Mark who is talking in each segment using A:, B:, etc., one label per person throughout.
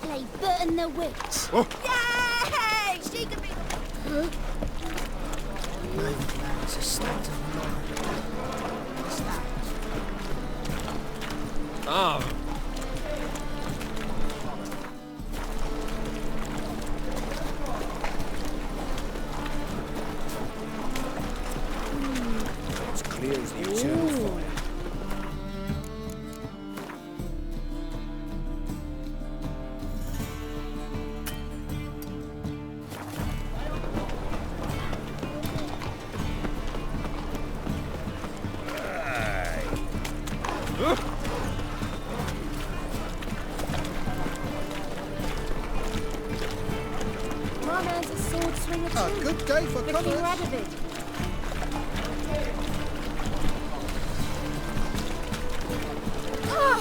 A: play Burton the Witch.
B: Oh.
A: Yay! She can be... Huh?
B: Maybe that's a state of mind. What's that?
C: Oh.
B: It's clear as the eternal fire.
A: My man's a sword swinger too.
B: A good day for
A: The
B: commerce.
A: King Radovid. Ah!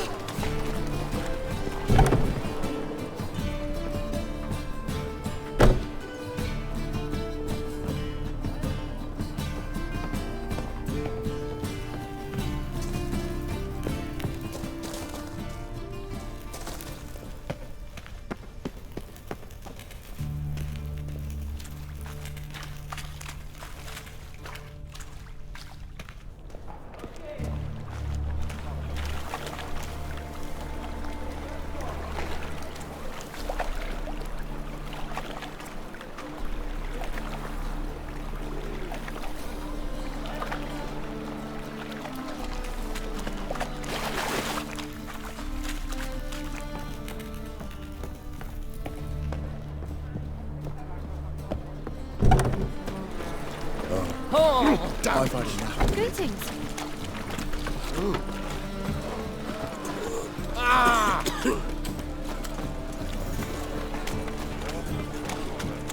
B: I've had enough.
A: Greetings.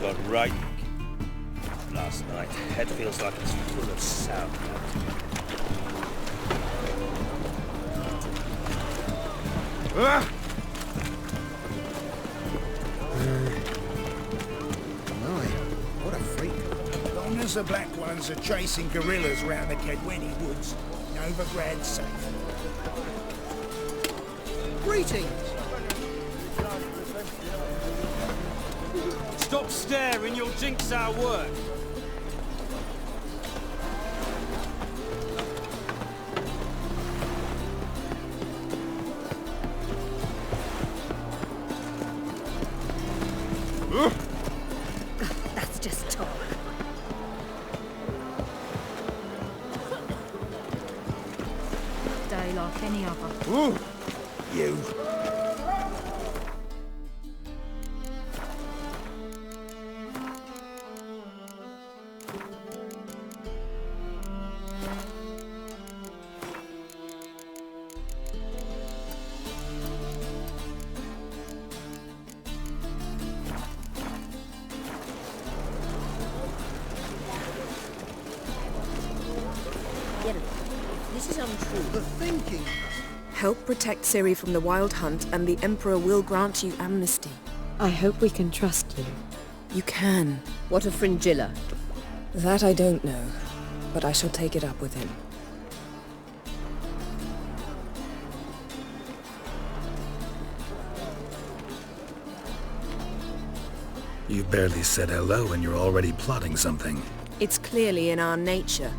D: Got right. Last night, head feels like it's full of sound.
B: My, what a freak.
E: Long as the black ones are chasing gorillas round the Kedweni woods, Novigrad's safe.
B: Greetings.
C: Stop staring, you'll jinx our work.
A: That's just talk. Day like any other.
E: Ooh, you.
A: This is untrue.
B: The thinking.
F: Help protect Ciri from the Wild Hunt, and the Emperor will grant you amnesty.
G: I hope we can trust you.
F: You can.
G: What of Fringilla?
F: That I don't know, but I shall take it up with him.
H: You've barely said hello and you're already plotting something.
F: It's clearly in our nature.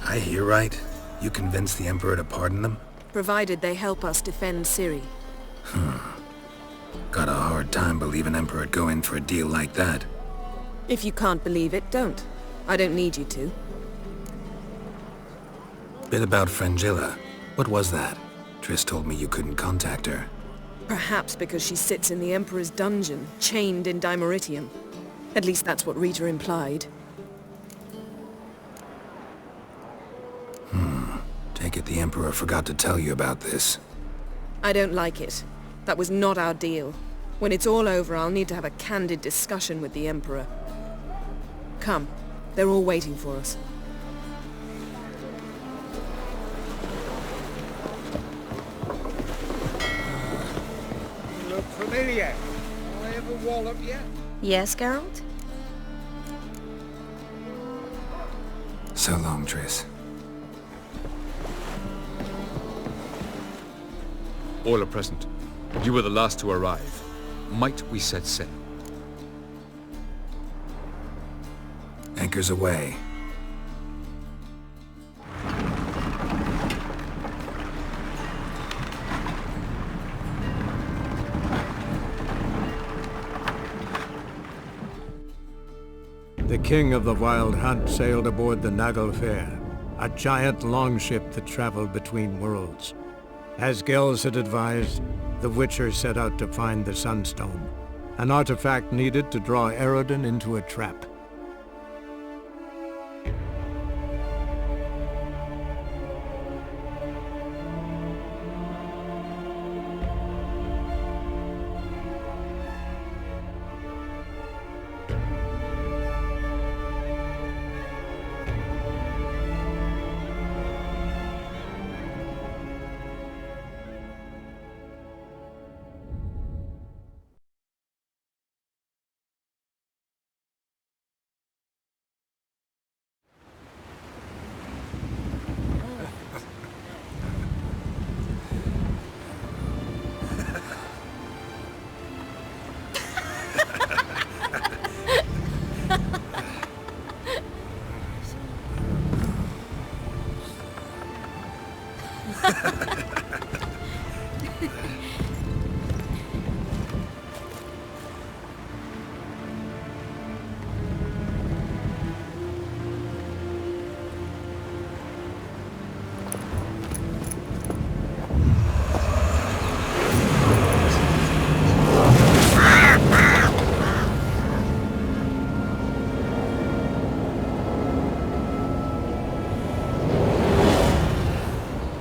H: I hear right? You convinced the Emperor to pardon them?
F: Provided they help us defend Ciri.
H: Got a hard time believing Emperor'd go in for a deal like that.
F: If you can't believe it, don't. I don't need you to.
H: Bit about Fringilla. What was that? Triss told me you couldn't contact her.
F: Perhaps because she sits in the Emperor's dungeon, chained in Dimeritium. At least that's what Rita implied.
H: Take it the Emperor forgot to tell you about this.
F: I don't like it. That was not our deal. When it's all over, I'll need to have a candid discussion with the Emperor. Come. They're all waiting for us.
E: Look familiar. I ever wallop yet?
G: Yes, Geralt?
H: So long, Triss.
I: All are present. You were the last to arrive. Might we set sail?
H: Anchors away.
J: The king of the Wild Hunt sailed aboard the Naglfair, a giant longship that traveled between worlds. As Gels had advised, the Witcher set out to find the Sunstone, an artifact needed to draw Eredin into a trap.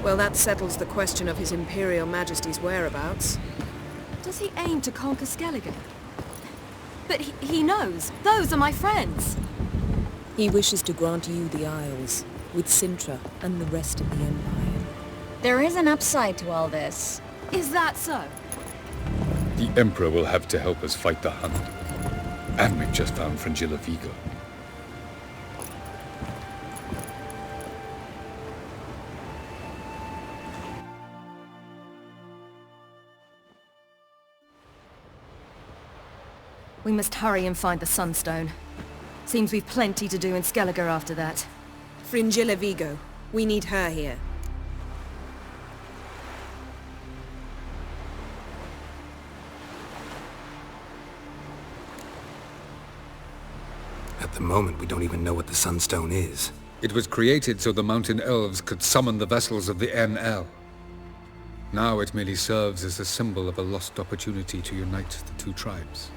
F: Well, that settles the question of His Imperial Majesty's whereabouts.
A: Does he aim to conquer Skellige? But he knows. Those are my friends.
G: He wishes to grant you the Isles, with Sintra and the rest of the Empire.
A: There is an upside to all this. Is that so?
I: The Emperor will have to help us fight the Hunt. And we've just found Frangilla Vigo.
A: We must hurry and find the Sunstone. Seems we've plenty to do in Skellige after that.
F: Fringilla Vigo. We need her here.
H: At the moment, we don't even know what the Sunstone is.
I: It was created so the Mountain Elves could summon the vessels of the NL. Now it merely serves as a symbol of a lost opportunity to unite the two tribes.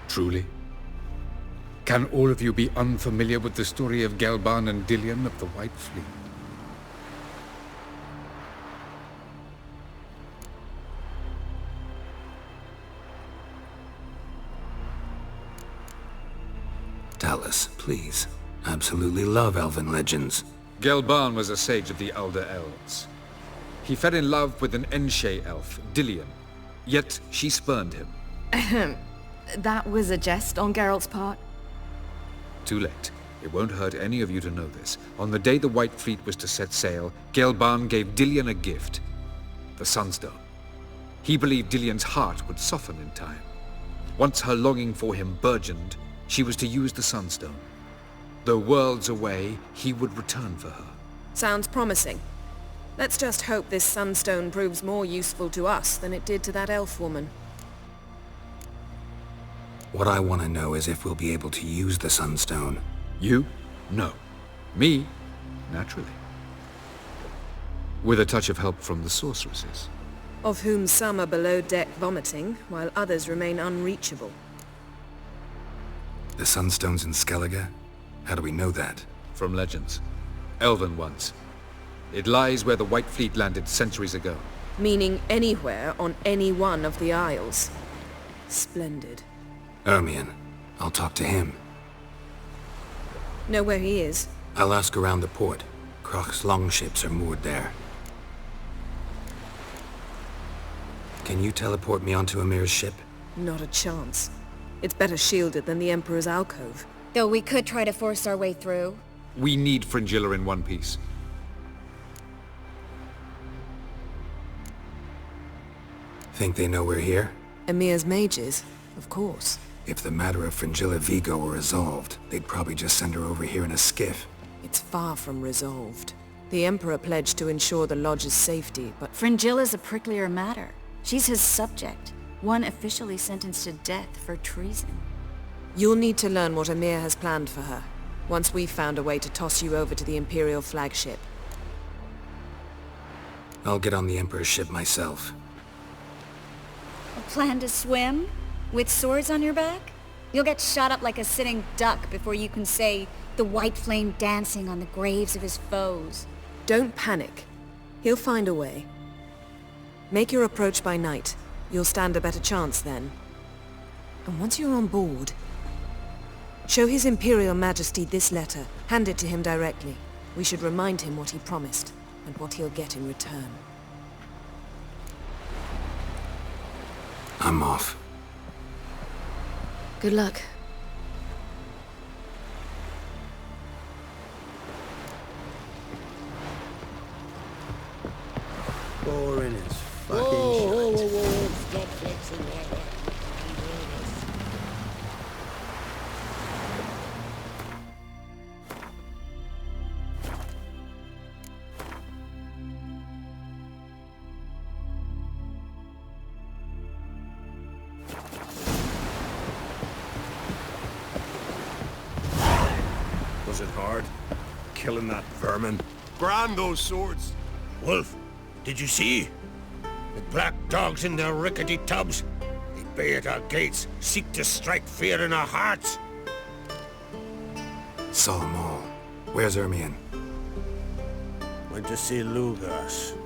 I: Truly? Can all of you be unfamiliar with the story of Gelban and Dillion of the White Fleet?
H: Tell us, please. Absolutely love elven legends.
I: Gelban was a sage of the Elder Elves. He fell in love with an Enshe elf, Dillion, yet she spurned him.
A: That was a jest on Geralt's part.
I: Too late. It won't hurt any of you to know this. On the day the White Fleet was to set sail, Gelban gave Dillion a gift. The Sunstone. He believed Dillion's heart would soften in time. Once her longing for him burgeoned, she was to use the Sunstone. Though worlds away, he would return for her.
F: Sounds promising. Let's just hope this Sunstone proves more useful to us than it did to that elf woman.
H: What I want to know is if we'll be able to use the Sunstone.
I: You? No. Me? Naturally. With a touch of help from the sorceresses.
F: Of whom some are below deck vomiting, while others remain unreachable.
H: The Sunstone's in Skellige? How do we know that?
I: From legends. Elven ones. It lies where the White Fleet landed centuries ago.
F: Meaning anywhere on any one of the Isles. Splendid.
H: Ermion. I'll talk to him.
F: Know where he is?
H: I'll ask around the port. Kroch's longships are moored there. Can you teleport me onto Amir's ship?
F: Not a chance. It's better shielded than the Emperor's alcove.
A: Though we could try to force our way through.
I: We need Fringilla in one piece.
H: Think they know we're here?
F: Emir's mages, of course.
H: If the matter of Fringilla Vigo were resolved, they'd probably just send her over here in a skiff.
F: It's far from resolved. The Emperor pledged to ensure the Lodge's safety, but
K: Fringilla's a pricklier matter. She's his subject, one officially sentenced to death for treason.
F: you'll need to learn what Emir has planned for her, once we've found a way to toss you over to the Imperial flagship.
H: I'll get on the Emperor's ship myself.
K: A plan to swim? With swords on your back? You'll get shot up like a sitting duck before you can say the white flame dancing on the graves of his foes.
F: Don't panic. He'll find a way. Make your approach by night. You'll stand a better chance then. And once you're on board, show His Imperial Majesty this letter. Hand it to him directly. We should remind him what he promised, and what he'll get in return.
H: I'm off.
F: Good luck.
B: Boring as fucking shite.
E: Stop flexing like that.
L: Was it hard? Killing that vermin? Grand those swords!
E: Wolf, did you see? The black dogs in their rickety tubs. They bay at our gates, seek to strike fear in our hearts.
H: Saw them all. Where's Ermion?
E: Went to see Lugas.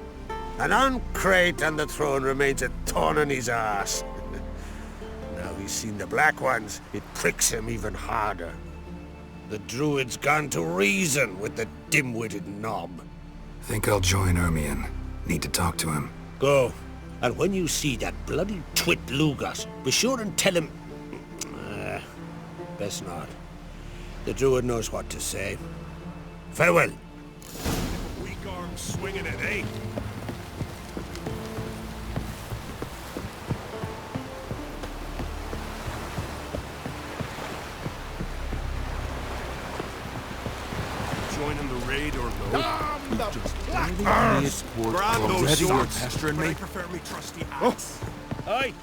E: An uncrate on the throne remains a thorn in his ass. Now he's seen the Black Ones, it pricks him even harder. The druid's gone to reason with the dim-witted knob.
H: Think I'll join Ermion. Need to talk to him.
E: Go. And when you see that bloody twit Lugas, be sure and tell him... best not. The druid knows what to say. Farewell.
L: Weak arms swinging it, eh? Joining the raid or no? Grand those swords, pestering me. I prefer me trusty axe.
E: Aye.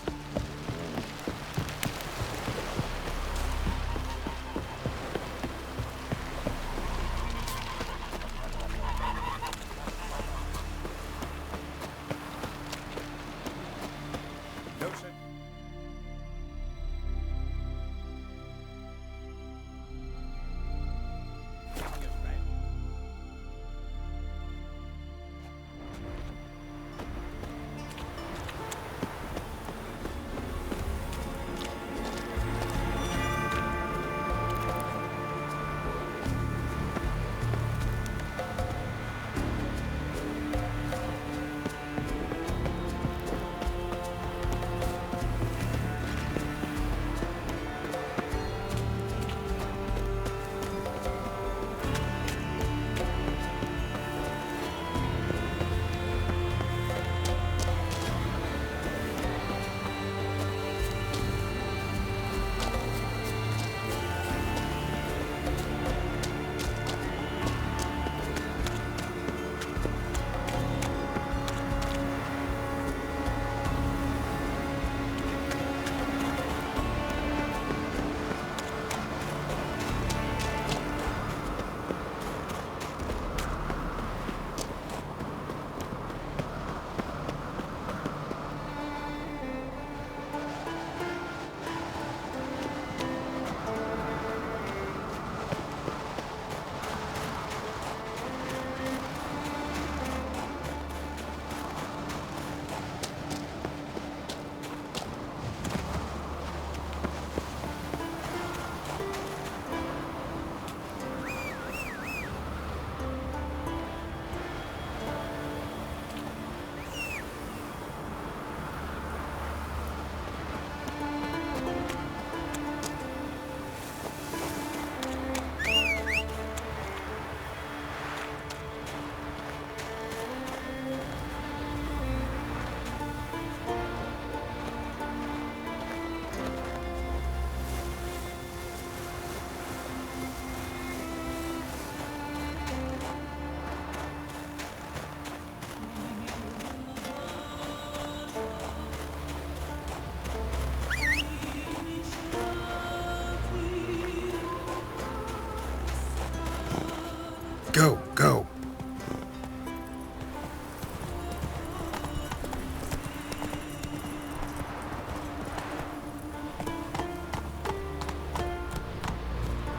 H: Go, go.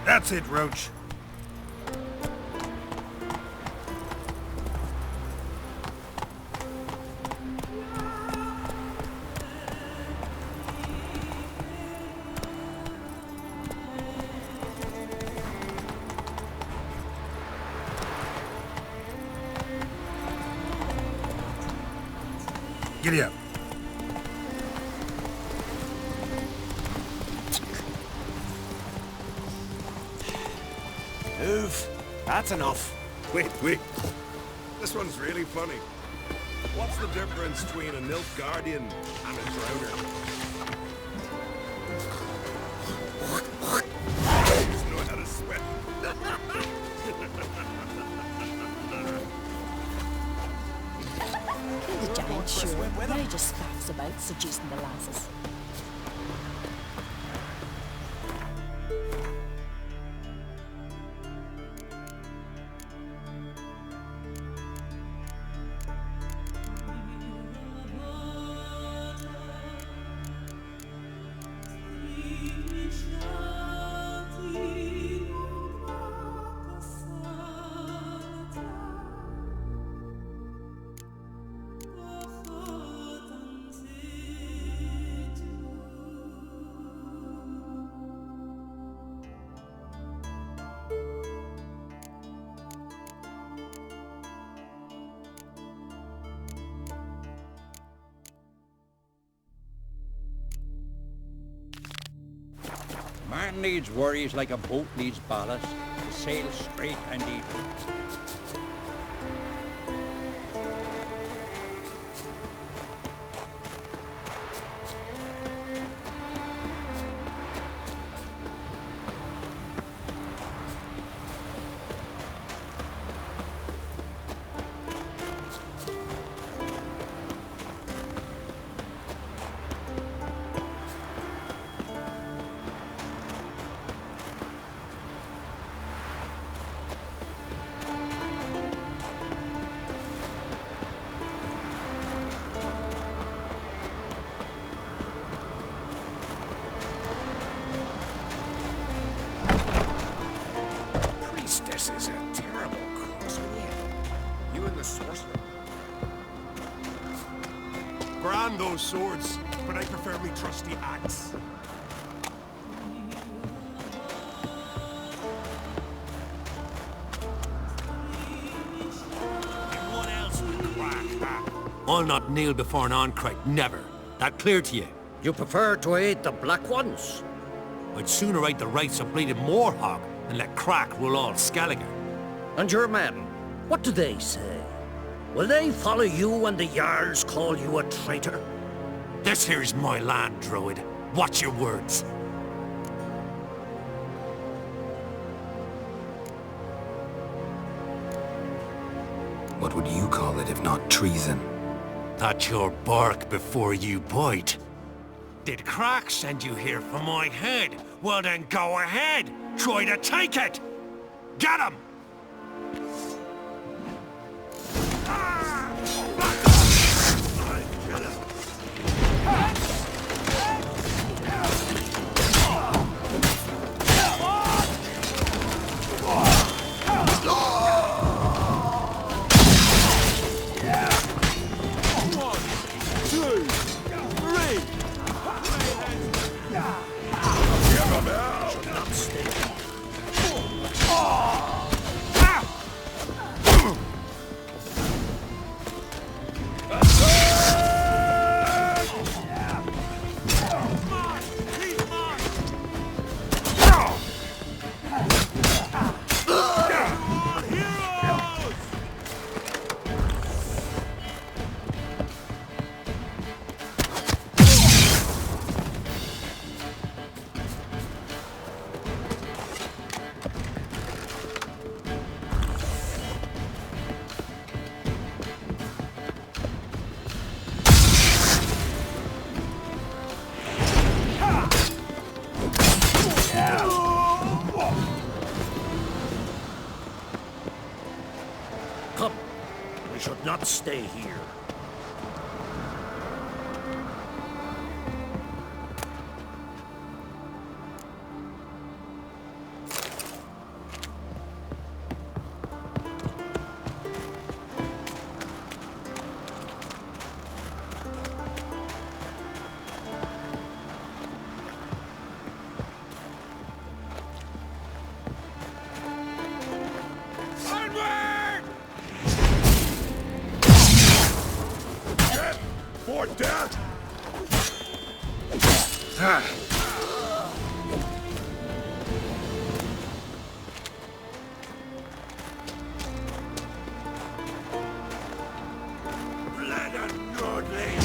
L: That's it, Roach.
H: Giddy up.
L: Move. That's enough.
E: Wait, wait.
L: This one's really funny. What's the difference between a Nilf Guardian and a Drowner? Just know how to sweat.
M: The giant sure. They just faffs about seducing the lasses.
N: Man needs worries like a boat needs ballast to sail straight and even.
E: This is a terrible cross with you. You and the sorcerer.
L: Grand those swords, but I prefer me trusty axe.
E: What else would quack, huh?
O: I'll not kneel before an Oncrite, never. That clear to you?
P: You prefer to aid the Black Ones?
O: I'd sooner aid the rights of bleeding Moorhog than let Crack rule all Skellige.
P: And your men, what do they say? Will they follow you when the Jarls call you a traitor?
O: This here's my land, Druid. Watch your words.
H: What would you call it if not treason?
O: That's your bark before you bite. Did Crack send you here for my head? Well then go ahead! Try to take it! Get him!
P: not stay here.
L: For death!
O: Blood and noodling!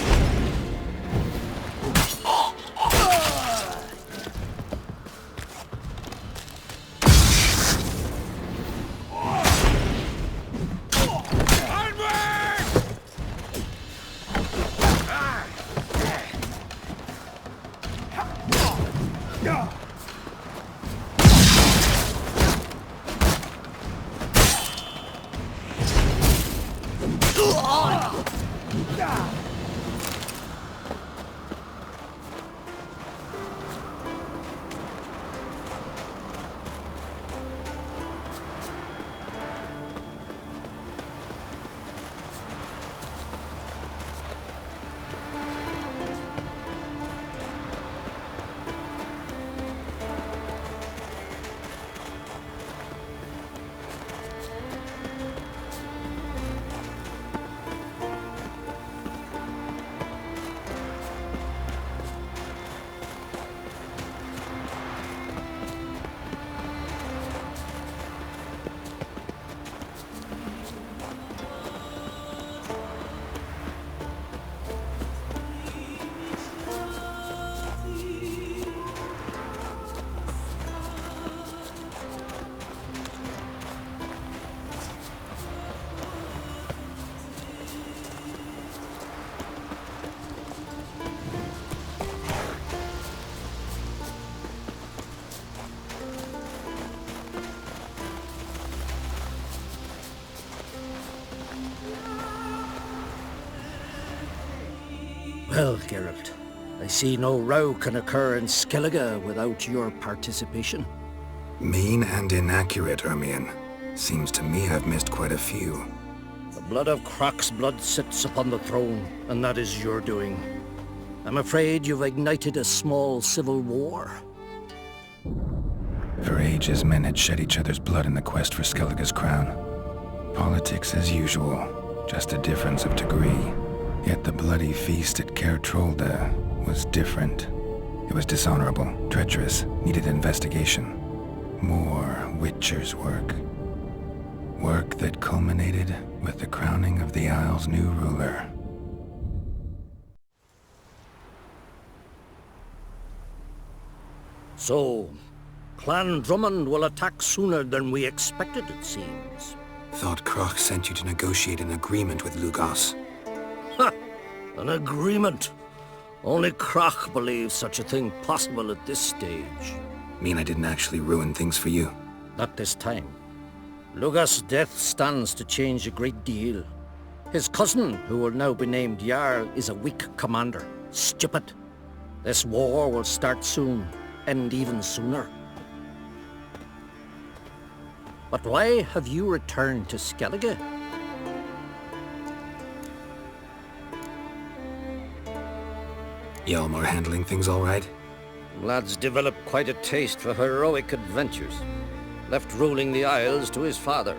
O: Well, Geralt, I see no row can occur in Skellige without your participation.
H: Mean and inaccurate, Ermion. Seems to me I've missed quite a few.
P: The blood of Croc's blood sits upon the throne, and that is your doing. I'm afraid you've ignited a small civil war.
H: For ages, men had shed each other's blood in the quest for Skellige's crown. Politics as usual, just a difference of degree. Yet the bloody feast at Caer Trolda was different. It was dishonorable, treacherous, needed investigation. More Witcher's work. Work that culminated with the crowning of the Isle's new ruler.
P: So, Clan Drummond will attack sooner than we expected, it seems.
H: Thought Croc sent you to negotiate an agreement with Lugos.
P: Ha! An agreement? Only Croc believes such a thing possible at this stage.
H: Mean I didn't actually ruin things for you?
P: Not this time. Lugos' death stands to change a great deal. His cousin, who will now be named Jarl, is a weak commander. Stupid. This war will start soon, end even sooner. But why have you returned to Skellige?
H: Hjalmar handling things all right?
P: Lad's developed quite a taste for heroic adventures. Left ruling the Isles to his father.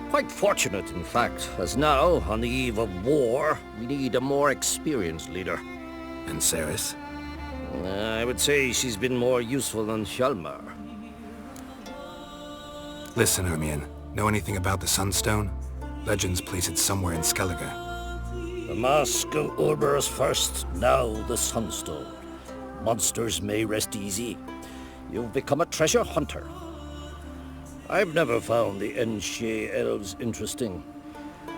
P: Quite fortunate, in fact, as now, on the eve of war, we need a more experienced leader.
H: And Ceres?
P: I would say she's been more useful than Hjalmar.
H: Listen, Ermion. Know anything about the Sunstone? Legends place it somewhere in Skellige.
P: The Mask of Urber's first, now the Sunstone. Monsters may rest easy. You've become a treasure hunter. I've never found the Enshe elves interesting.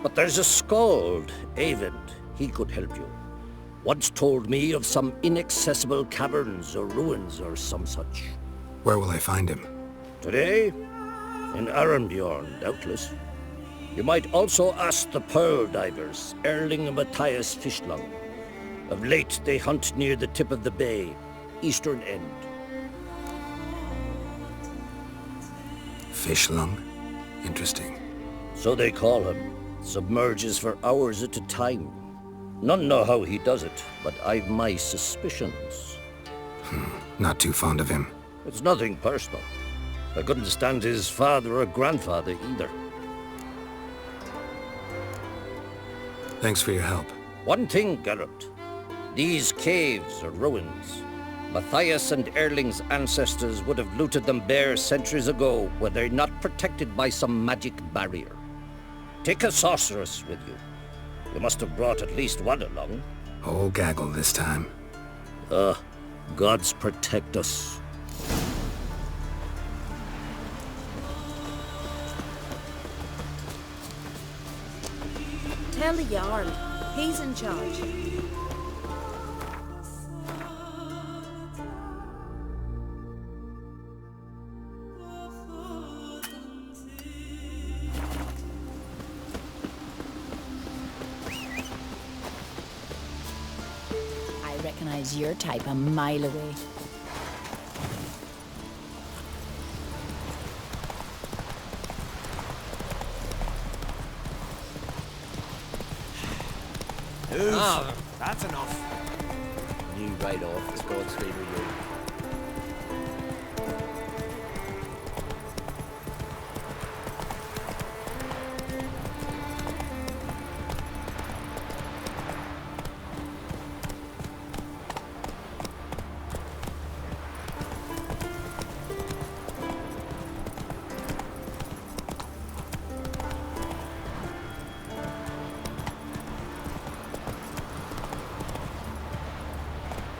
P: But there's a skald, Eyvind. He could help you. Once told me of some inaccessible caverns or ruins or some such.
H: Where will I find him?
P: Today? In Arnbjorn, doubtless. You might also ask the pearl divers, Erling and Matthias Fishlung. Of late, they hunt near the tip of the bay, eastern end.
H: Fishlung? Interesting.
P: So they call him. Submerges for hours at a time. None know how he does it, but I've my suspicions.
H: Not too fond of him.
P: It's nothing personal. I couldn't stand his father or grandfather either.
H: Thanks for your help.
P: One thing, Geralt. These caves are ruins. Matthias and Erling's ancestors would have looted them bare centuries ago were they not protected by some magic barrier. Take a sorceress with you. You must have brought at least one along.
H: Whole gaggle this time.
P: Gods protect us.
M: Tell the Jarl. He's in charge. I recognize your type a mile away.
L: Oh, that's enough.
Q: You right off, it's God's favour you.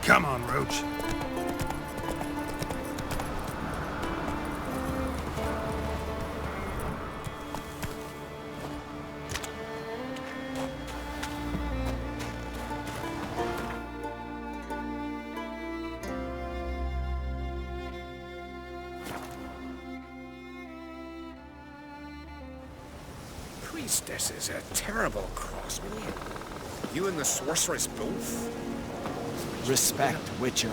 L: Come on, Roach.
E: Priestess is a terrible cross, will you? You and the sorceress both?
Q: Respect, Witcher.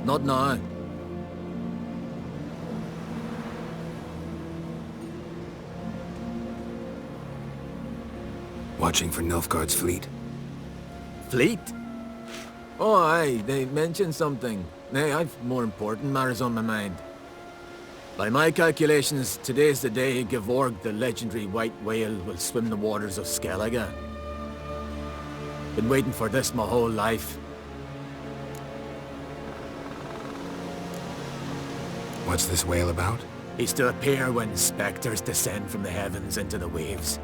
Q: Not now.
H: Watching for Nilfgaard's fleet.
Q: Fleet? Oh, aye, they mentioned something. Nay, I've more important matters on my mind. By my calculations, today's the day Gevorg, the legendary white whale, will swim the waters of Skellige. Been waiting for this my whole life.
H: What's this whale about?
Q: He's to appear when spectres descend from the heavens into the waves.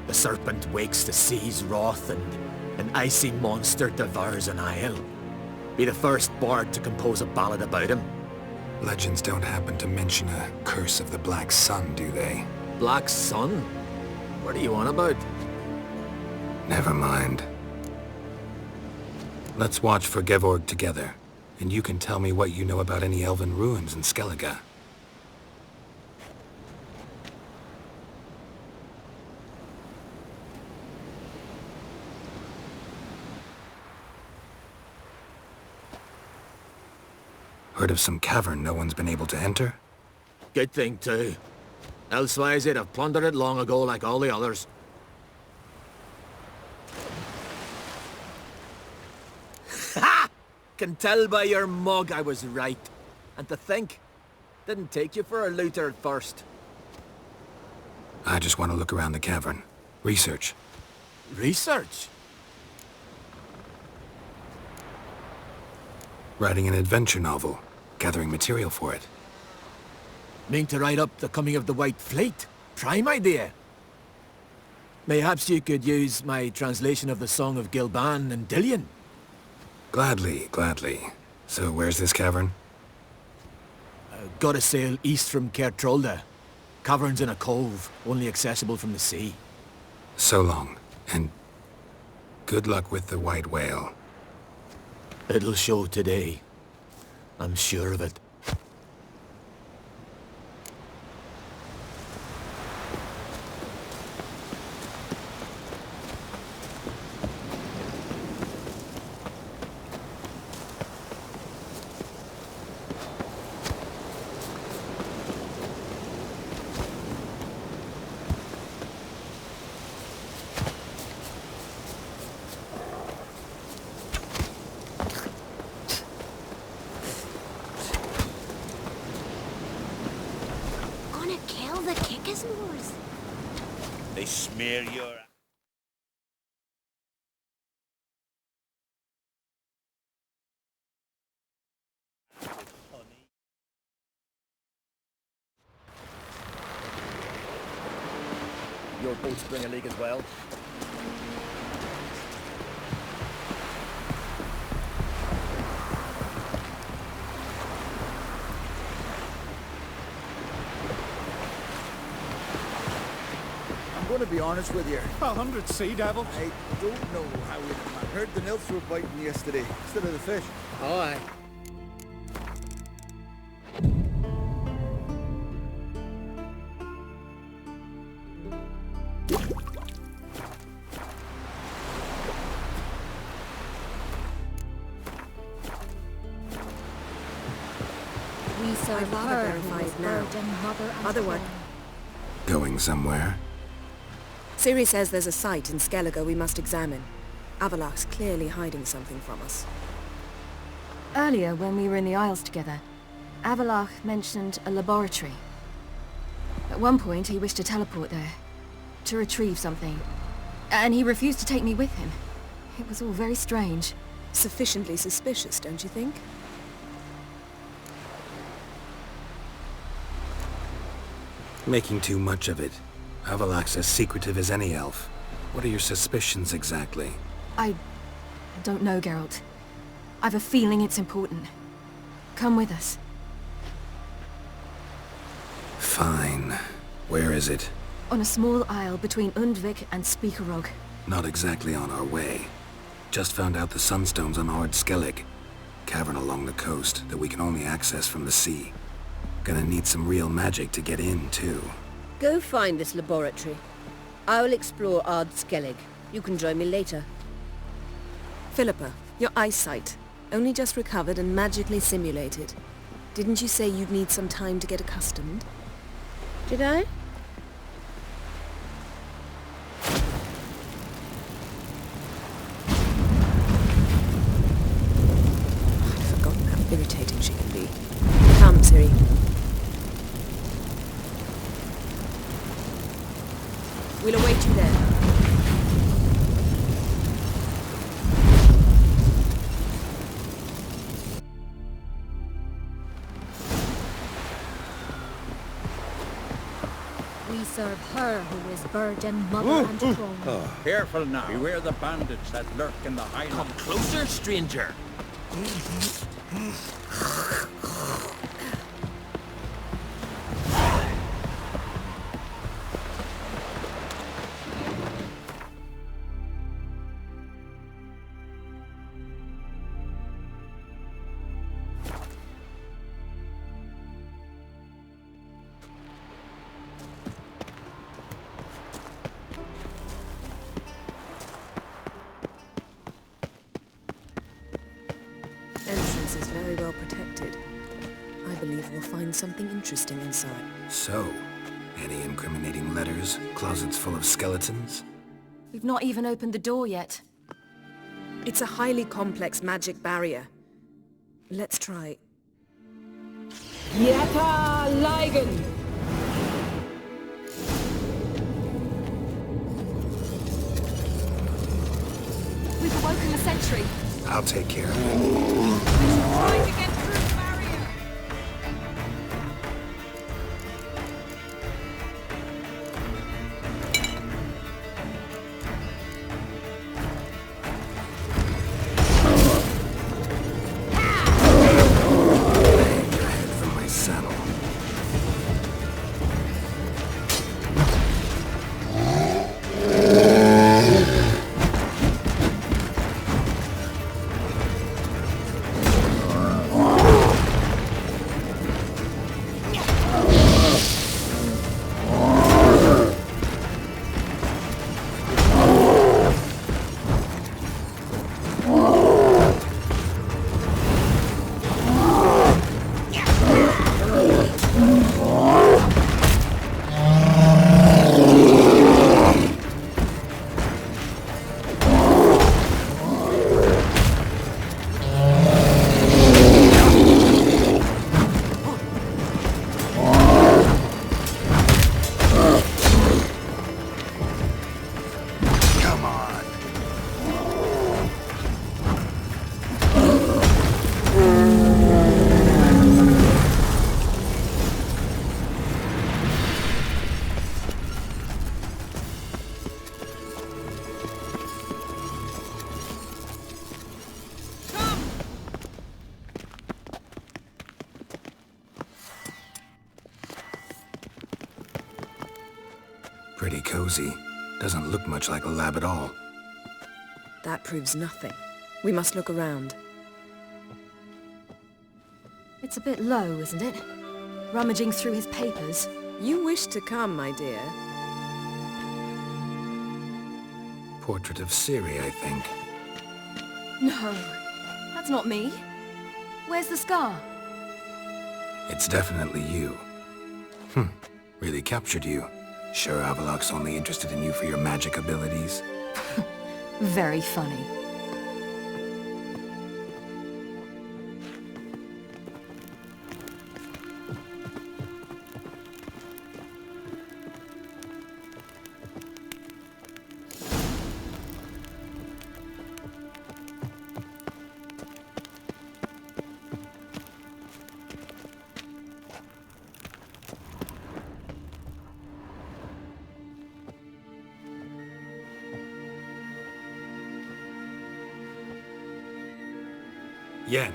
Q: The serpent wakes the sea's wrath and an icy monster devours an isle. Be the first bard to compose a ballad about him.
H: Legends don't happen to mention a curse of the Black Sun, do they?
Q: Black Sun? What are you on about?
H: Never mind. Let's watch for Gevorg together, and you can tell me what you know about any elven ruins in Skellige. Heard of some cavern no one's been able to enter?
Q: Good thing too. Elsewise they'd have plundered it long ago like all the others. Ha! Can tell by your mug I was right. And to think, didn't take you for a looter at first.
H: I just want to look around the cavern. Research.
Q: Research?
H: Writing an adventure novel, gathering material for it.
Q: Mean to write up the coming of the White Fleet? Prime idea. Mayhaps you could use my translation of the Song of Gilban and Dillion.
H: Gladly, gladly. So where's this cavern?
Q: Gotta sail east from Cair Trolda. Cavern's in a cove, only accessible from the sea.
H: So long, and good luck with the white whale.
Q: It'll show today. I'm sure of it.
D: They smear your...
P: Your boats bring a leak as well?
B: I'm going to be honest with you.
L: 100 sea devils.
B: I don't know how it... I heard the nymphs were biting yesterday instead of the fish.
P: Oh, aye.
K: We serve
F: I'd
K: her
F: rather
K: who
F: verify
K: is
F: it now.
K: bird and mother and
F: Otherwise...
H: Going somewhere?
F: Ciri says there's a site in Skellige we must examine. Avalach's clearly hiding something from us.
A: Earlier, when we were in the Isles together, Avalach mentioned a laboratory. At one point, he wished to teleport there, to retrieve something. And he refused to take me with him. It was all very strange.
F: Sufficiently suspicious, don't you think?
H: Making too much of it. Avalach's as secretive as any elf. What are your suspicions exactly?
A: I don't know, Geralt. I've a feeling it's important. Come with us.
H: Fine. Where is it?
A: On a small isle between Undvik and Speakerog.
H: Not exactly on our way. Just found out the sunstone's on Ord Skellig. Cavern along the coast that we can only access from the sea. Gonna need some real magic to get in, too.
R: Go find this laboratory. I'll explore Ard Skellig. You can join me later.
F: Philippa, your eyesight. Only just recovered and magically simulated. Didn't you say you'd need some time to get accustomed?
R: Did I?
F: I've forgotten how irritating she can be. Come, Ciri. We'll await you there.
K: We serve her who is bird and mother and throne.
N: Oh. Careful now. Beware the bandits that lurk in the highlands.
O: Come closer, stranger.
F: Entrance is very well protected. I believe we'll find something interesting inside.
H: So, any incriminating letters? Closets full of skeletons?
A: We've not even opened the door yet.
F: It's a highly complex magic barrier. Let's try.
G: Yata Ligen!
A: We've awoken the sentry.
H: I'll take care of it. Pretty cozy. Doesn't look much like a lab at all.
F: That proves nothing. We must look around.
A: It's a bit low, isn't it? Rummaging through his papers.
F: You wish to come, my dear.
H: Portrait of Ciri, I think.
A: No, that's not me. Where's the scar?
H: It's definitely you. Really captured you. Sure Avallac'h's only interested in you for your magic abilities?
A: Very funny.
H: Yen.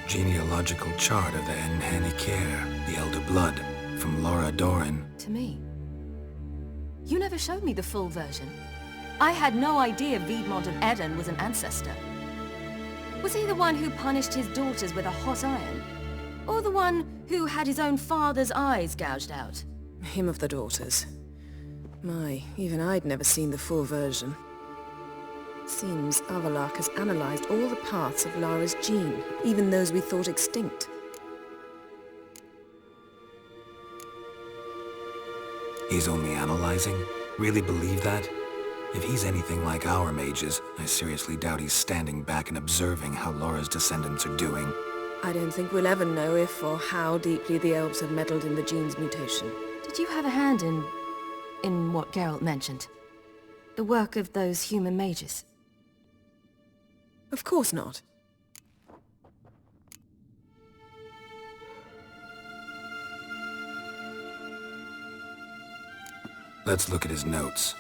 H: Genealogical chart of the nvme, the Elder Blood, from Laura Doran.
A: To me. You never showed me the full version. I had no idea Viedmont of Eden was an ancestor. Was he the one who punished his daughters with a hot iron? Or the one who had his own father's eyes gouged out?
F: Him of the daughters. My, even I'd never seen the full version. Seems Avallac'h has analyzed all the parts of Lara's gene, even those we thought extinct.
H: He's only analyzing? Really believe that? If he's anything like our mages, I seriously doubt he's standing back and observing how Laura's descendants are doing.
F: I don't think we'll ever know if or how deeply the elves have meddled in the gene's mutation.
A: Did you have a hand in what Geralt mentioned? The work of those human mages?
F: Of course not.
H: Let's look at his notes.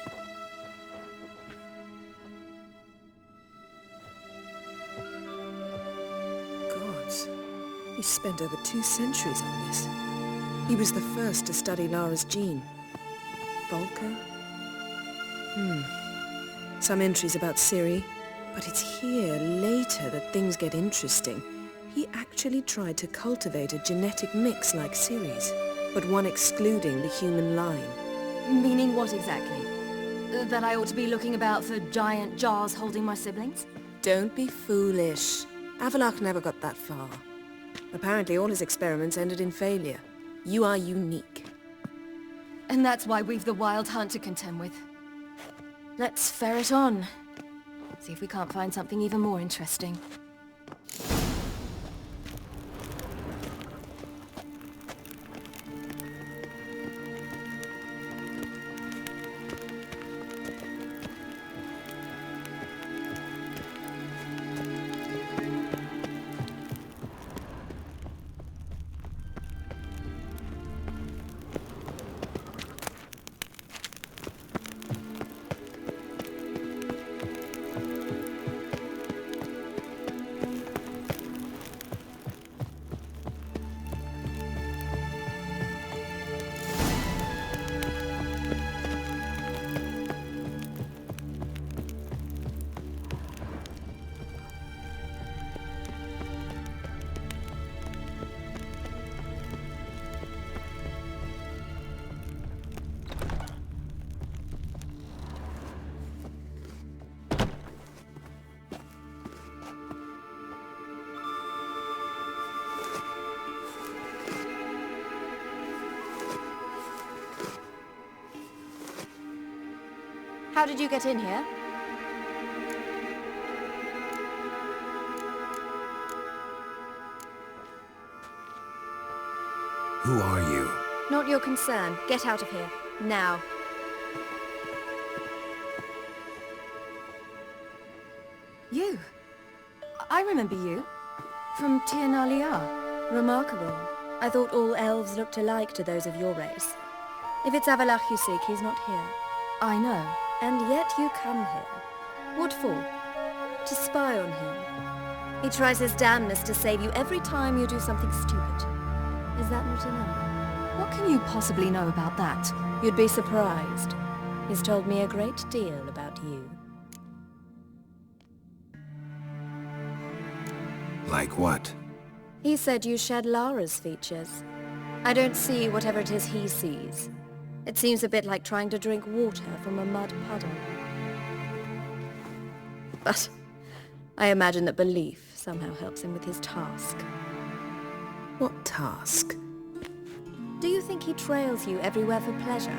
F: Gods. He spent over 2 centuries on this. He was the first to study Lara's gene. Volker? Some entries about Ciri, but it's here, later, that things get interesting. He actually tried to cultivate a genetic mix like Ciri's, but one excluding the human line.
A: Meaning what exactly? That I ought to be looking about for giant jars holding my siblings?
F: Don't be foolish. Avallac'h never got that far. Apparently all his experiments ended in failure. You are unique.
A: And that's why we've the Wild Hunt to contend with. Let's ferret on. See if we can't find something even more interesting.
S: How did you get in here?
H: Who are you?
S: Not your concern. Get out of here. Now.
A: You? I remember you. From Tirnalia.
S: Remarkable. I thought all elves looked alike to those of your race. If it's Avalach you seek, he's not here.
A: I know.
S: And yet you come here. What for? To spy on him. He tries his damnedest to save you every time you do something stupid. Is that not enough?
A: What can you possibly know about that?
S: You'd be surprised. He's told me a great deal about you.
H: Like what?
S: He said you shared Lara's features. I don't see whatever it is he sees. It seems a bit like trying to drink water from a mud puddle. But I imagine that belief somehow helps him with his task.
F: What task?
S: Do you think he trails you everywhere for pleasure?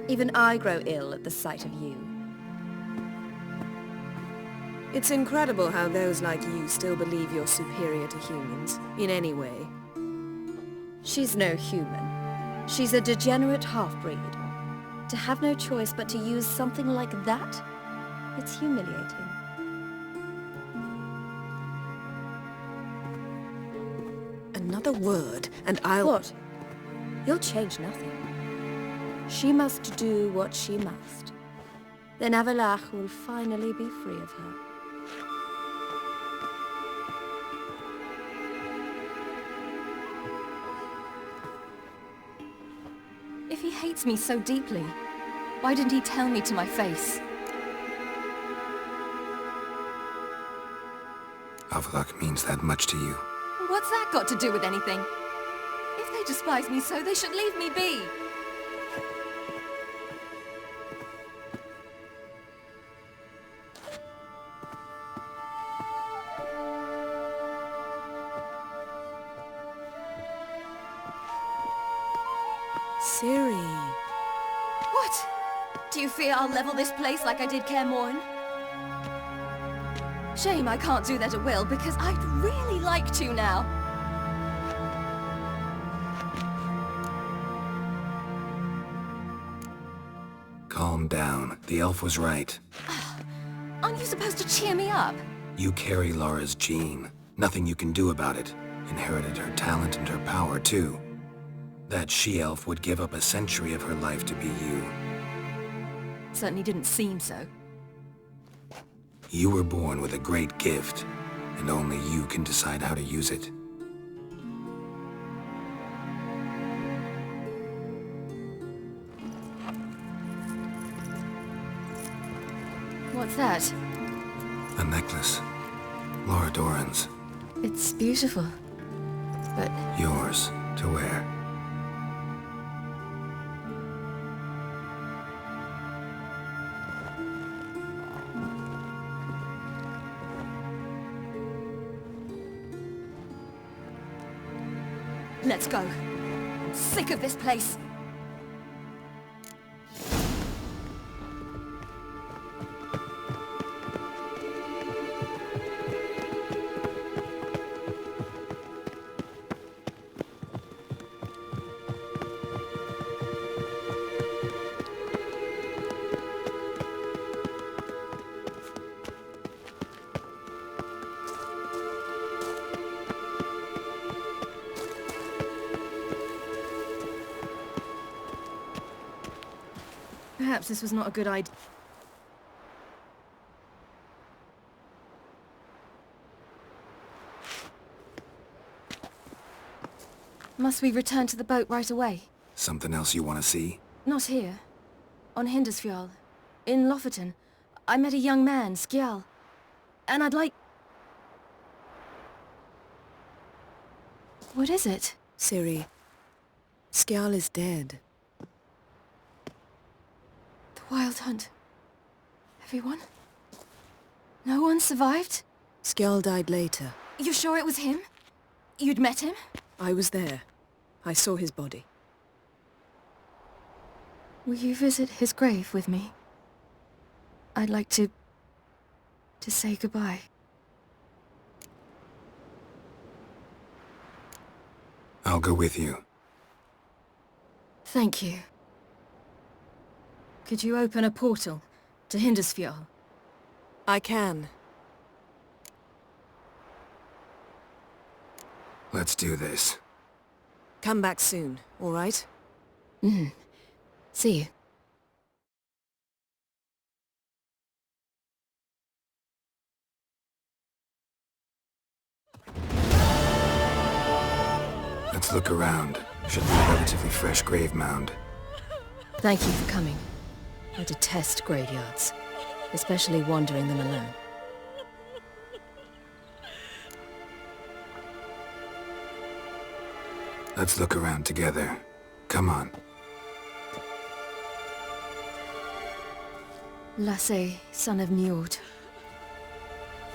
S: Even I grow ill at the sight of you.
F: It's incredible how those like you still believe you're superior to humans, in any way.
S: She's no human. She's a degenerate half-breed. To have no choice but to use something like that? It's humiliating.
F: Another word, and I'll...
S: What? You'll change nothing. She must do what she must. Then Avalach will finally be free of her.
A: If he hates me so deeply, why didn't he tell me to my face?
H: Avalach means that much to you.
A: What's that got to do with anything? If they despise me so, they should leave me be.
F: Ciri.
A: What? Do you fear I'll level this place like I did Kaer Morhen? Shame I can't do that at will, because I'd really like to now.
H: Calm down. The elf was right.
A: Aren't you supposed to cheer me up?
H: You carry Lara's gene. Nothing you can do about it. Inherited her talent and her power, too. That she-elf would give up a century of her life to be you.
A: Certainly didn't seem so.
H: You were born with a great gift, and only you can decide how to use it.
A: What's that?
H: A necklace. Lara Doran's.
A: It's beautiful, but...
H: Yours to wear.
A: Let's go. I'm sick of this place. Perhaps this was not a good idea. Must we return to the boat right away?
H: Something else you want to see?
A: Not here. On Hindersfjall. In Lofoten. I met a young man, Skjal. And I'd like... What is it?
F: Ciri, Skjal is dead.
A: The Wild Hunt. Everyone? No one survived?
F: Skjal died later.
A: You sure it was him? You'd met him?
F: I was there. I saw his body.
A: Will you visit his grave with me? I'd like to say goodbye.
H: I'll go with you.
A: Thank you. Could you open a portal to Hindersfjall?
F: I can.
H: Let's do this.
F: Come back soon, all right?
A: See you.
H: Let's look around. Should be a relatively fresh grave mound.
A: Thank you for coming. I detest graveyards, especially wandering them alone.
H: Let's look around together. Come on.
A: Lasse, son of Njord.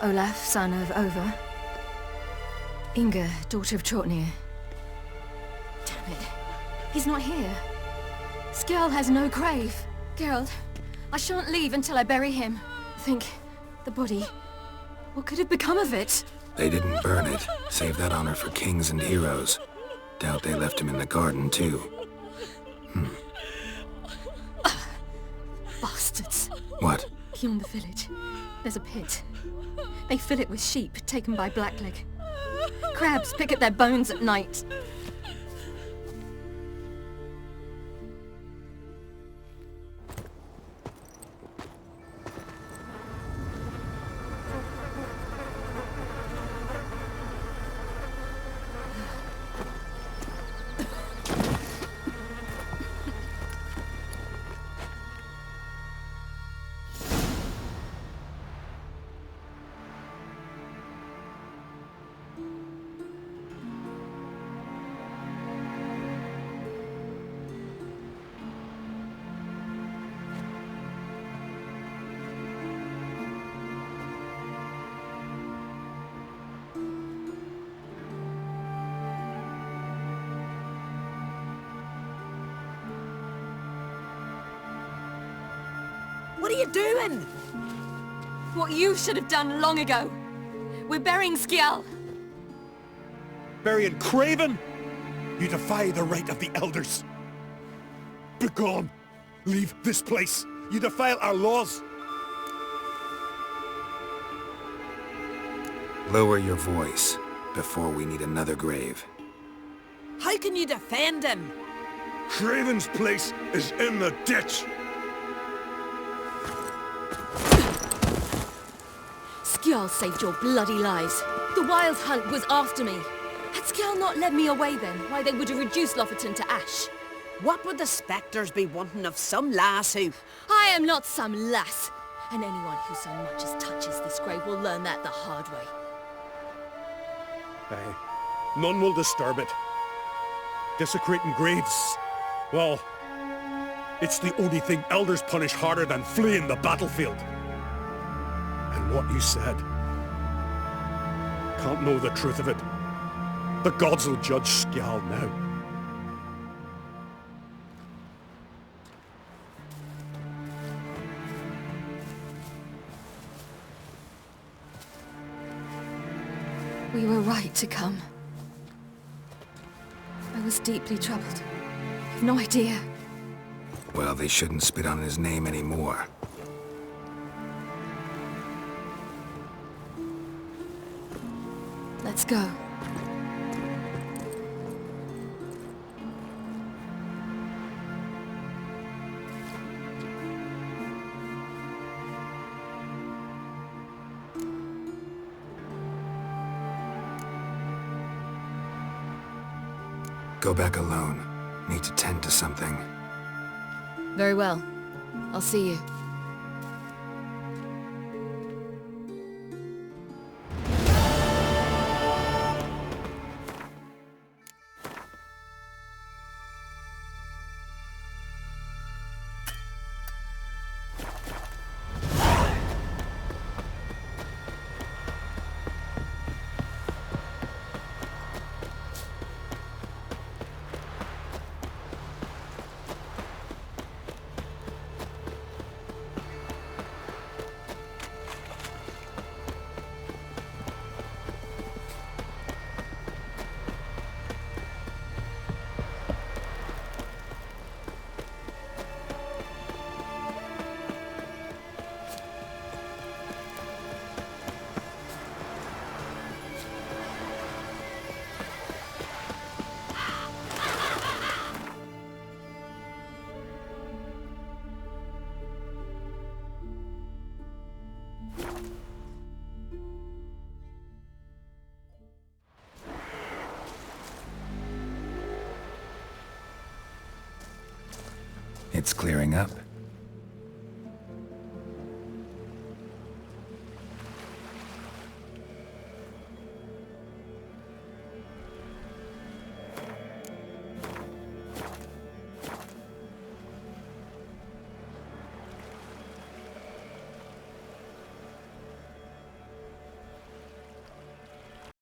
A: Olaf, son of Over. Inga, daughter of Trotnir. Damn it. He's not here. Skjal has no grave. Geralt, I shan't leave until I bury him. Think, the body. What could have become of it?
H: They didn't burn it. Save that honor for kings and heroes. Doubt they left him in the garden, too.
A: Bastards.
H: What?
A: Beyond the village, there's a pit. They fill it with sheep taken by Blackleg. Crabs pick at their bones at night.
F: What are you doing?
A: What you should have done long ago. We're burying Skjal.
L: Burying Craven? You defy the right of the elders. Begone! Leave this place! You defile our laws!
H: Lower your voice before we need another grave.
F: How can you defend him?
L: Craven's place is in the ditch!
A: Skjal saved your bloody lives. The Wild Hunt was after me. Had Skjal not led me away then, why they would have reduced Lofoten to ash.
F: What would the spectres be wanting of some lass who...
A: I am not some lass, and anyone who so much as touches this grave will learn that the hard way.
L: Aye. None will disturb it. Desecrating graves. Well, it's the only thing elders punish harder than fleeing the battlefield. And what you said. Can't know the truth of it. The gods will judge Skjal now.
A: We were right to come. I was deeply troubled. You've no idea.
H: Well, they shouldn't spit on his name anymore.
A: Let's go.
H: Go back alone. Need to tend to something.
A: Very well. I'll see you.
H: It's clearing up.